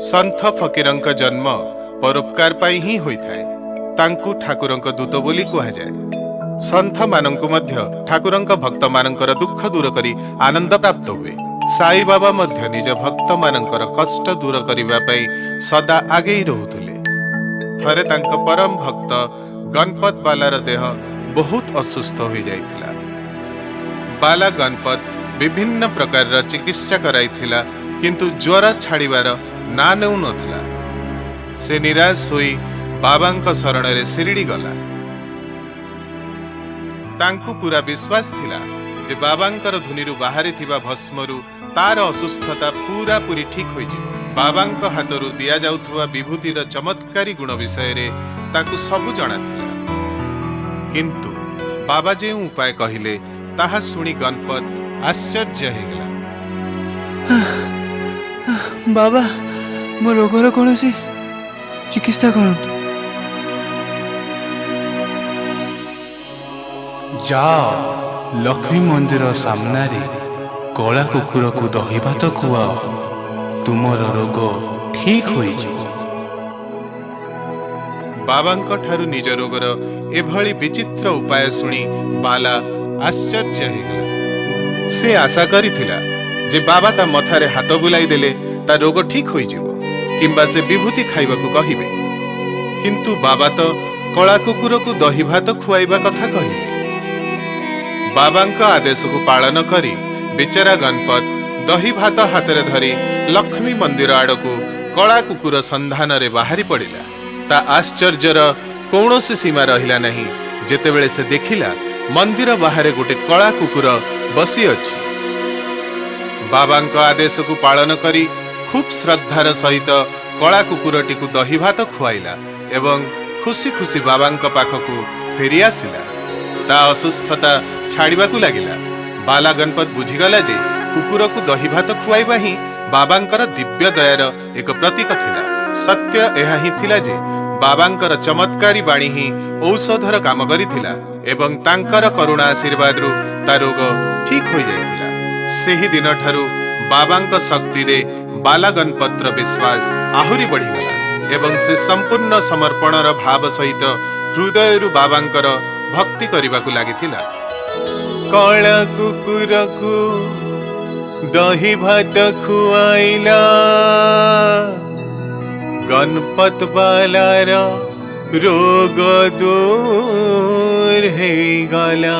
संथ फकीरंक जन्म परोपकार पाई ही होइथाय। तांकु ठाकुरंक दूत बोली कहा जाए। संथ मानंकु मध्य ठाकुरंक भक्त मानंकर दुख दूर करी आनंद प्राप्त हुए। साई बाबा मध्य निज भक्त मानंकर कष्ट दूर करिबा पई सदा आगेई रहुथिले। थरे तांक परम भक्त गणपत बालार देह बहुत असुस्थ हो जाइथिला। बाला गणपत विभिन्न प्रकार चिकित्सा कराइथिला, किंतु ज्वर छाड़िबार ना नेउ नथिला। से निराश होई बाबांक शरण रे शिरडी गला। तांकु पूरा विश्वास थिला जे बाबांकर धुनीरु बाहरी थिबा भस्मरु तार असुस्थता पूरा पूरी ठीक होई जिवो। बाबांक हातरु दिया जाउथुवा विभूतिर चमत्कारी गुण विषय रे ताकु सबु जणा थिला। किंतु बाबा जे उपाय कहिले ताहा सुनी गणपत आश्चर्य हो गला। बाबा मो रोगर कौन चिकित्सा करंतु। जाओ लक्ष्मी मंदिर सामना रे कला कुकुर को दही भात खुआओ, तुमर रोग ठीक होई जिवो। बाबांक ठारु निज रोगर एभली विचित्र उपाय सुनी बाला आश्चर्य हो गला। से आशा करिथिला जे बाबा ता मथारे हाथ बुलाई देले ता रोग ठीक होई जिवो किंबा से विभूति खाइबाकू कहिबे। किंतु बाबा तो कला कुकुर को दही भात खुआइबा कथा कहिले। बाबांक आदेश को पालन करी बेचारा गणपत दही भात हाथ धरी लक्ष्मी मंदिर आड़कू कला कुकुर संधान रे बाहरी पड़िला। ता आश्चर्यर कौनसी सीमा रहिला नहीं जेतेबेले से देखिला मंदिर बाहर गोटे कला कुकुर बसी अछि। बाबांक आदेश को पालन करी खूब श्रद्धार सहित कला कुकुरटी को दही भात खुआइला एवं खुशी खुशी बाबांक पाखकू फेरी आसिला। ता असुस्थता छाड़िबाकू लागिला। बाला गणपत बुझीगला जे कुकुर को दही भात खुआइबा ही बाबांकर दिव्य दयार एक प्रतीक थिला। सत्य एहा ही थिला जे बाबांकर चमत्कारी बाणी ही औषधर काम करिथिला एवं तांकर करुणा आशीर्वाद रु ता रोग ठीक हो जाइथिला। सेही दिन ठारू बाबांक शक्ति रे बाला गणपत्र विश्वास आहुरी बढ़ीगला एवं से संपूर्ण समर्पणर भाव सहित हृदय बाबांकर भक्ति करबाकू लागिथिला। कला कुकुर को दही भात खुआइला, गणपत बालार रोग दूर है गला।